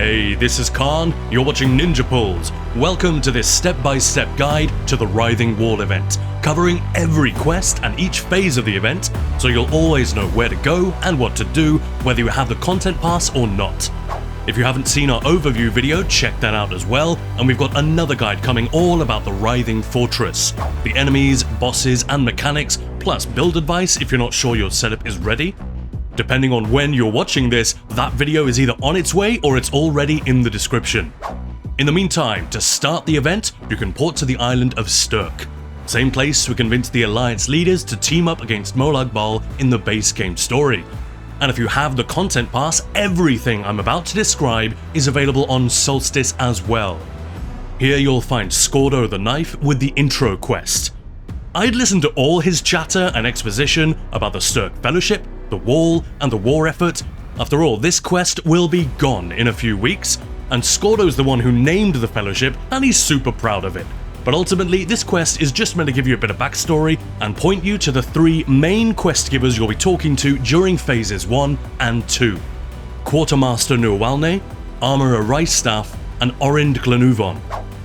Hey, this is Khan, you're watching Ninja Pulls. Welcome to this step-by-step guide to the Writhing Wall event, covering every quest and each phase of the event, so you'll always know where to go and what to do, whether you have the content pass or not. If you haven't seen our overview video, check that out as well, and we've got another guide coming all about the Writhing Fortress, the enemies, bosses and mechanics, plus build advice if you're not sure your setup is ready. Depending on when you're watching this, that video is either on its way or it's already in the description. In the meantime, to start the event, you can port to the island of Stirk. Same place we convinced the Alliance leaders to team up against Molag Bal in the base game story. And if you have the content pass, everything I'm about to describe is available on Solstice as well. Here you'll find Skordo the Knife with the intro quest. I'd listened to all his chatter and exposition about the Stirk Fellowship, the wall, and the war effort. After all, this quest will be gone in a few weeks, and Skordo's the one who named the Fellowship, and he's super proud of it. But ultimately, this quest is just meant to give you a bit of backstory and point you to the three main quest givers you'll be talking to during phases 1 and 2. Quartermaster Nuwalne, Armourer Ricestaff, and Orind Glenuvon.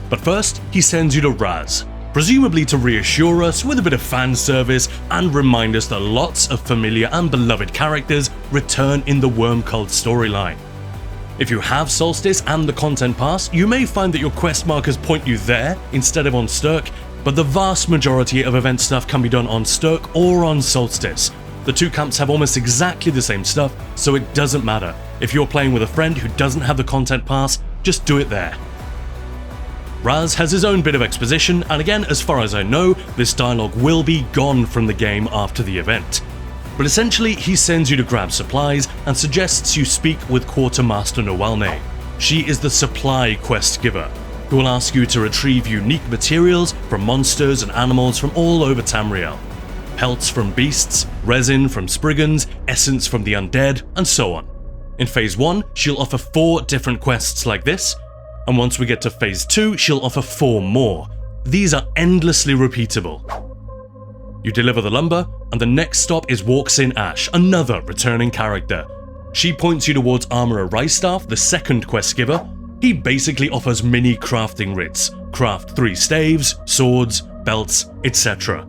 But first, he sends you to Raz, presumably to reassure us with a bit of fan service and remind us that lots of familiar and beloved characters return in the Worm Cult storyline. If you have Solstice and the content pass, you may find that your quest markers point you there instead of on Stirk, but the vast majority of event stuff can be done on Stirk or on Solstice. The two camps have almost exactly the same stuff, so it doesn't matter. If you're playing with a friend who doesn't have the content pass, just do it there. Raz has his own bit of exposition, and again, as far as I know, this dialogue will be gone from the game after the event. But essentially, he sends you to grab supplies and suggests you speak with Quartermaster Nuwalne. She is the supply quest giver, who will ask you to retrieve unique materials from monsters and animals from all over Tamriel. Pelts from beasts, resin from Spriggans, essence from the undead, and so on. In phase 1, she'll offer 4 different quests like this, and once we get to phase 2, she'll offer 4 more. These are endlessly repeatable. You deliver the lumber, and the next stop is Walks-in Ash, another returning character. She points you towards Armourer Ricestaff, the second quest giver. He basically offers mini crafting writs. Craft 3 staves, swords, belts, etc.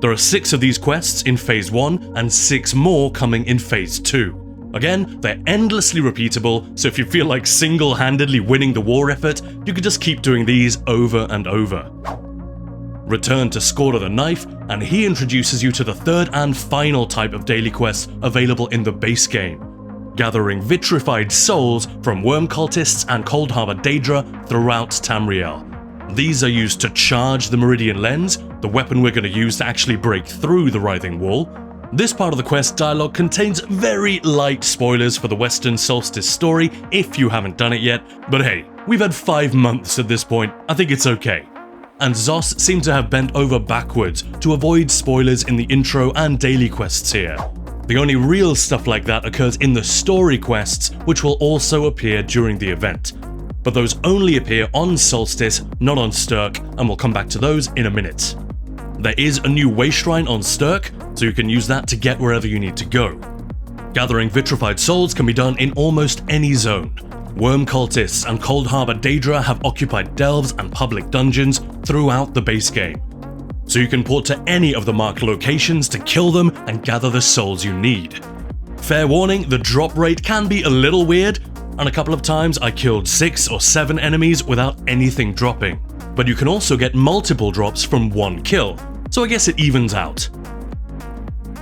There are 6 of these quests in phase 1 and 6 more coming in phase 2. Again, they're endlessly repeatable, so if you feel like single-handedly winning the war effort, you could just keep doing these over and over. Return to Skordo the Knife, and he introduces you to the third and final type of daily quests available in the base game, gathering vitrified souls from worm cultists and Cold Harbor Daedra throughout Tamriel. These are used to charge the meridian lens, the weapon we're going to use to actually break through the Writhing Wall. This part of the quest dialogue contains very light spoilers for the Western Solstice story if you haven't done it yet, but hey, we've had 5 months at this point, I think it's okay. And Zos seemed to have bent over backwards to avoid spoilers in the intro and daily quests here. The only real stuff like that occurs in the story quests, which will also appear during the event. But those only appear on Solstice, not on Stirk, and we'll come back to those in a minute. There is a new way shrine on Stirk, so you can use that to get wherever you need to go. Gathering vitrified souls can be done in almost any zone. Worm cultists and Cold Harbor Daedra have occupied delves and public dungeons throughout the base game, so you can port to any of the marked locations to kill them and gather the souls you need. Fair warning, the drop rate can be a little weird, and a couple of times I killed 6 or 7 enemies without anything dropping. But you can also get multiple drops from 1 kill, so I guess it evens out.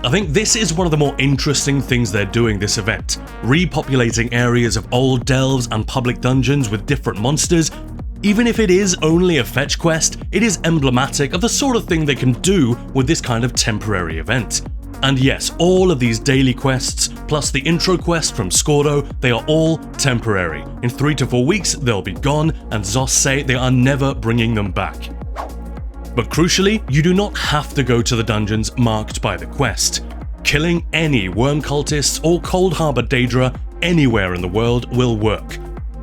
I think this is one of the more interesting things they're doing this event, repopulating areas of old delves and public dungeons with different monsters. Even if it is only a fetch quest, it is emblematic of the sort of thing they can do with this kind of temporary event. And yes, all of these daily quests, plus the intro quest from Skordo, they are all temporary. In 3 to 4 weeks, they'll be gone, and Zos say they are never bringing them back. But crucially, you do not have to go to the dungeons marked by the quest. Killing any worm cultists or Cold Harbor Daedra anywhere in the world will work.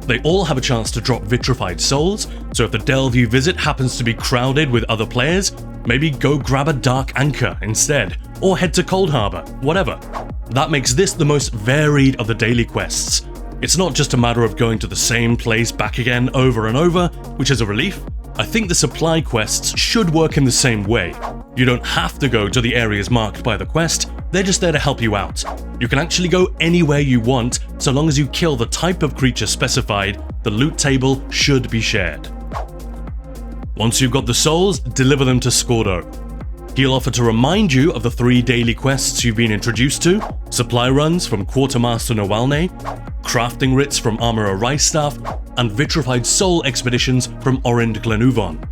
They all have a chance to drop vitrified souls, so if the delve you visit happens to be crowded with other players, maybe go grab a dark anchor instead, or head to Cold Harbor, whatever. That makes this the most varied of the daily quests. It's not just a matter of going to the same place back again over and over, which is a relief. I think the supply quests should work in the same way. You don't have to go to the areas marked by the quest, they're just there to help you out. You can actually go anywhere you want, so long as you kill the type of creature specified, the loot table should be shared. Once you've got the souls, deliver them to Skordo. He'll offer to remind you of the 3 daily quests you've been introduced to, supply runs from Quartermaster Nowalne, crafting writs from Armorer Ricestaff, and vitrified soul expeditions from Orind Glenuvon.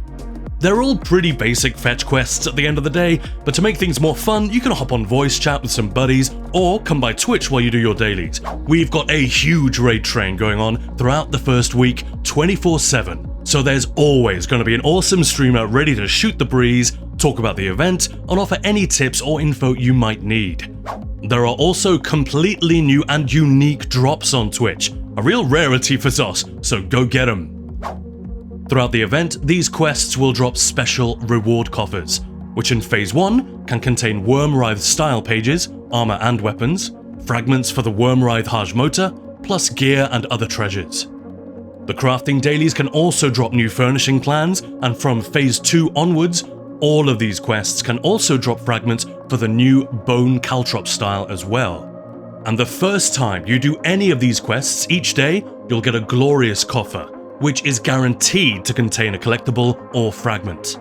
They're all pretty basic fetch quests at the end of the day, but to make things more fun, you can hop on voice chat with some buddies, or come by Twitch while you do your dailies. We've got a huge raid train going on throughout the first week, 24/7, so there's always going to be an awesome streamer ready to shoot the breeze, talk about the event, and offer any tips or info you might need. There are also completely new and unique drops on Twitch, a real rarity for ZOS, so go get them. Throughout the event, these quests will drop special reward coffers, which in Phase 1 can contain Wormwrithe style pages, armor and weapons, fragments for the Wormwrithe Hajj motor, plus gear and other treasures. The crafting dailies can also drop new furnishing plans, and from Phase 2 onwards, all of these quests can also drop fragments for the new Bone Caltrop style as well. And the first time you do any of these quests each day, you'll get a glorious coffer, which is guaranteed to contain a collectible or fragment.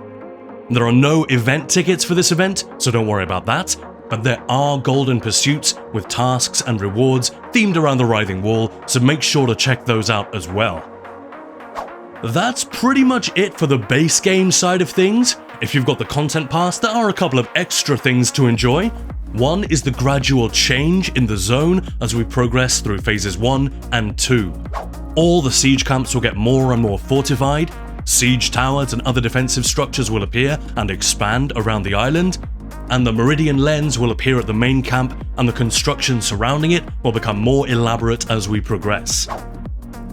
There are no event tickets for this event, so don't worry about that, but there are golden pursuits with tasks and rewards themed around the Writhing Wall, so make sure to check those out as well. That's pretty much it for the base game side of things. If you've got the content pass, there are a couple of extra things to enjoy. One is the gradual change in the zone as we progress through phases 1 and 2. All the siege camps will get more and more fortified, siege towers and other defensive structures will appear and expand around the island, and the meridian lens will appear at the main camp, and the construction surrounding it will become more elaborate as we progress.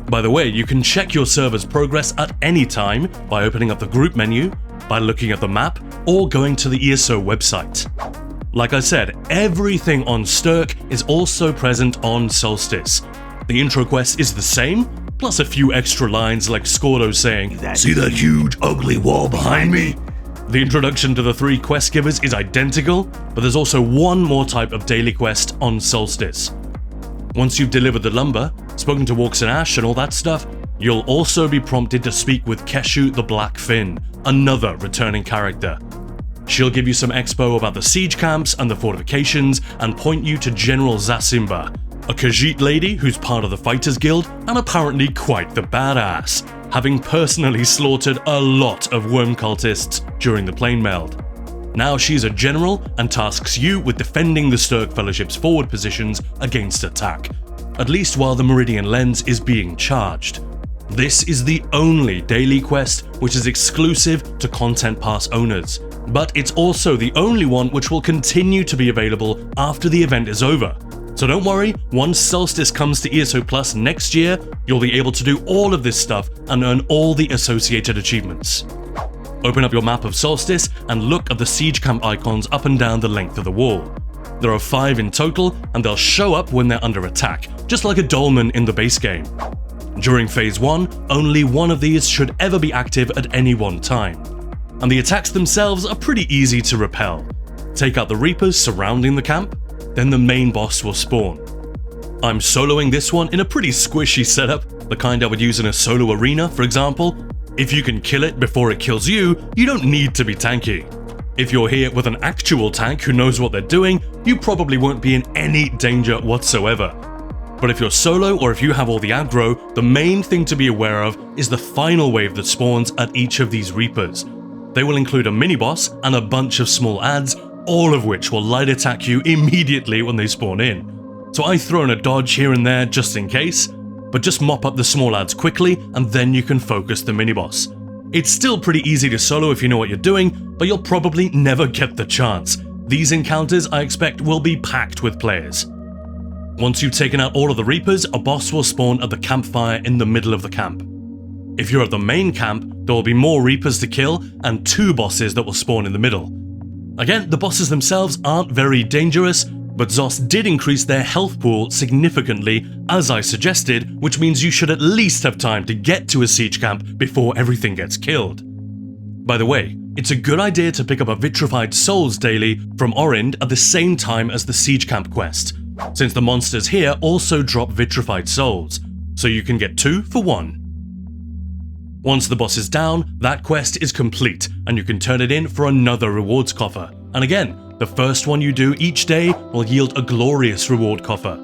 By the way, you can check your server's progress at any time by opening up the group menu, by looking at the map, or going to the ESO website. Like I said, everything on Stirk is also present on Solstice. The intro quest is the same, plus a few extra lines like Skordo saying, "See that huge ugly wall behind me?" The introduction to the 3 quest givers is identical, but there's also one more type of daily quest on Solstice. Once you've delivered the lumber, spoken to Walks and Ash and all that stuff, you'll also be prompted to speak with Keshu the Black Fin, another returning character. She'll give you some expo about the siege camps and the fortifications, and point you to General Zasimba, a Khajiit lady who's part of the Fighters Guild and apparently quite the badass, having personally slaughtered a lot of worm cultists during the plane meld. Now she's a general and tasks you with defending the Stirk Fellowship's forward positions against attack, at least while the Meridian Lens is being charged. This is the only daily quest which is exclusive to Content Pass owners, but it's also the only one which will continue to be available after the event is over. So don't worry, once Solstice comes to ESO Plus next year, you'll be able to do all of this stuff and earn all the associated achievements. Open up your map of Solstice and look at the siege camp icons up and down the length of the wall. There are 5 in total, and they'll show up when they're under attack, just like a dolmen in the base game. During Phase 1, only one of these should ever be active at any one time. And the attacks themselves are pretty easy to repel. Take out the Reapers surrounding the camp, then the main boss will spawn. I'm soloing this one in a pretty squishy setup, the kind I would use in a solo arena, for example. If you can kill it before it kills you, you don't need to be tanky. If you're here with an actual tank who knows what they're doing, you probably won't be in any danger whatsoever. But if you're solo or if you have all the aggro, the main thing to be aware of is the final wave that spawns at each of these Reapers. They will include a mini-boss and a bunch of small adds, all of which will light attack you immediately when they spawn in. So I throw in a dodge here and there just in case, but just mop up the small adds quickly and then you can focus the mini-boss. It's still pretty easy to solo if you know what you're doing, but you'll probably never get the chance. These encounters, I expect, will be packed with players. Once you've taken out all of the Reapers, a boss will spawn at the campfire in the middle of the camp. If you're at the main camp, there will be more Reapers to kill and 2 bosses that will spawn in the middle. Again, the bosses themselves aren't very dangerous, But Zos did increase their health pool significantly, as I suggested, which means you should at least have time to get to a siege camp before everything gets killed. By the way, it's a good idea to pick up a Vitrified Souls daily from Orind at the same time as the siege camp quest, since the monsters here also drop Vitrified Souls, so you can get 2 for 1. Once the boss is down, that quest is complete, and you can turn it in for another rewards coffer. And again, the first one you do each day will yield a glorious reward coffer.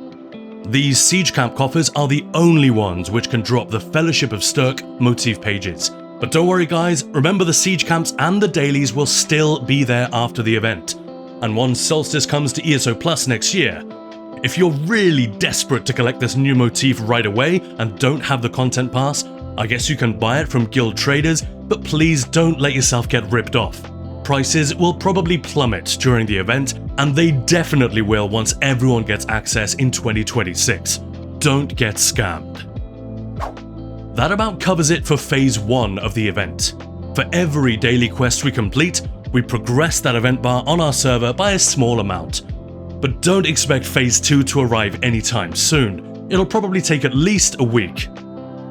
These siege camp coffers are the only ones which can drop the Fellowship of Stirk motif pages. But don't worry guys, remember the siege camps and the dailies will still be there after the event. And once Solstice comes to ESO Plus next year, if you're really desperate to collect this new motif right away and don't have the content pass, I guess you can buy it from guild traders, but please don't let yourself get ripped off. Prices will probably plummet during the event, and they definitely will once everyone gets access in 2026. Don't get scammed. That about covers it for Phase 1 of the event. For every daily quest we complete, we progress that event bar on our server by a small amount. But don't expect Phase 2 to arrive anytime soon. It'll probably take at least a week.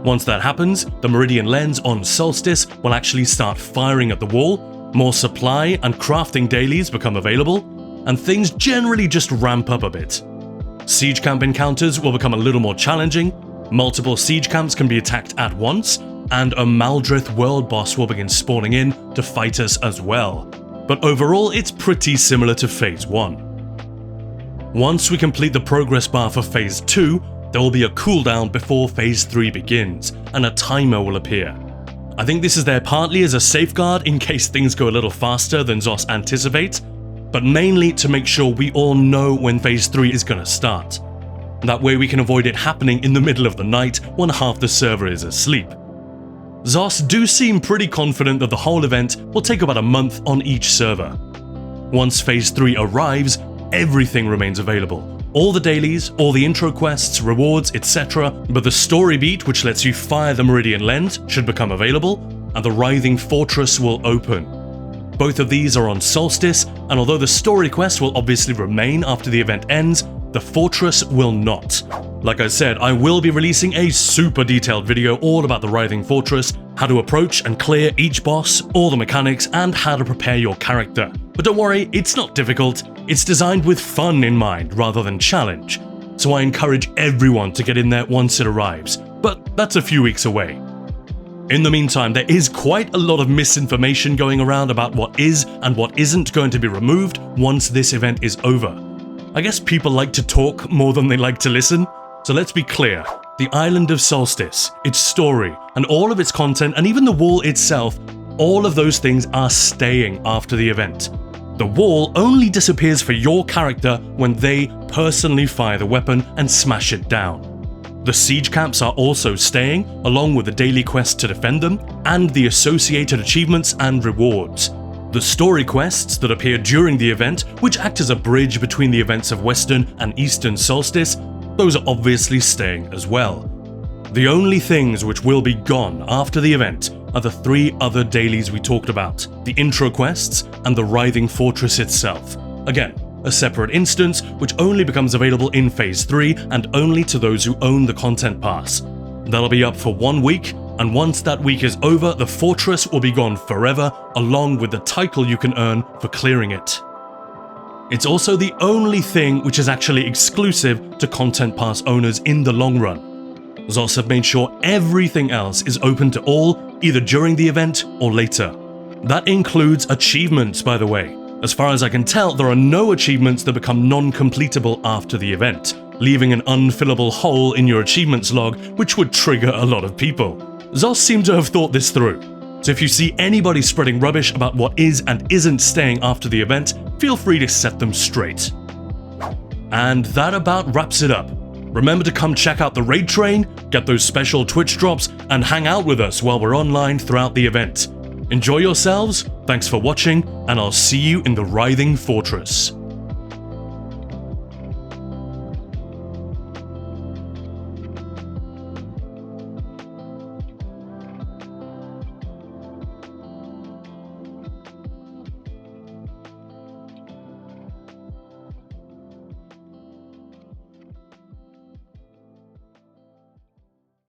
Once that happens, the meridian lens on Solstice will actually start firing at the wall, more supply and crafting dailies become available, and things generally just ramp up a bit. Siege camp encounters will become a little more challenging, multiple siege camps can be attacked at once, and a Maldrith world boss will begin spawning in to fight us as well. But overall, it's pretty similar to Phase 1. Once we complete the progress bar for Phase 2, there will be a cooldown before Phase 3 begins, and a timer will appear. I think this is there partly as a safeguard in case things go a little faster than Zos anticipates, but mainly to make sure we all know when Phase 3 is gonna start. That way we can avoid it happening in the middle of the night when half the server is asleep. Zos do seem pretty confident that the whole event will take about a month on each server. Once Phase 3 arrives, everything remains available. All the dailies, all the intro quests, rewards, etc. But the story beat, which lets you fire the meridian lens, should become available, and the Writhing Fortress will open. Both of these are on Solstice, and although the story quest will obviously remain after the event ends, the fortress will not. Like I said, I will be releasing a super detailed video all about the Writhing Fortress, how to approach and clear each boss, all the mechanics, and how to prepare your character. But don't worry, it's not difficult. It's designed with fun in mind rather than challenge, so I encourage everyone to get in there once it arrives, but that's a few weeks away. In the meantime, there is quite a lot of misinformation going around about what is and what isn't going to be removed once this event is over. I guess people like to talk more than they like to listen, so let's be clear. The Island of Solstice, its story, and all of its content, and even the wall itself, all of those things are staying after the event. The wall only disappears for your character when they personally fire the weapon and smash it down. The siege camps are also staying, along with the daily quests to defend them, and the associated achievements and rewards. The story quests that appear during the event, which act as a bridge between the events of Western and Eastern Solstice, those are obviously staying as well. The only things which will be gone after the event are the 3 other dailies we talked about, the intro quests and the Writhing Fortress itself. Again, a separate instance which only becomes available in Phase 3 and only to those who own the content pass. That'll be up for 1 week, and once that week is over, the fortress will be gone forever, along with the title you can earn for clearing it. It's also the only thing which is actually exclusive to Content Pass owners in the long run. Zos have made sure everything else is open to all, either during the event or later. That includes achievements, by the way. As far as I can tell, there are no achievements that become non-completable after the event, leaving an unfillable hole in your achievements log, which would trigger a lot of people. Zos seem to have thought this through. So if you see anybody spreading rubbish about what is and isn't staying after the event, feel free to set them straight. And that about wraps it up. Remember to come check out the raid train, get those special Twitch drops, and hang out with us while we're online throughout the event. Enjoy yourselves, thanks for watching, and I'll see you in the Writhing Fortress.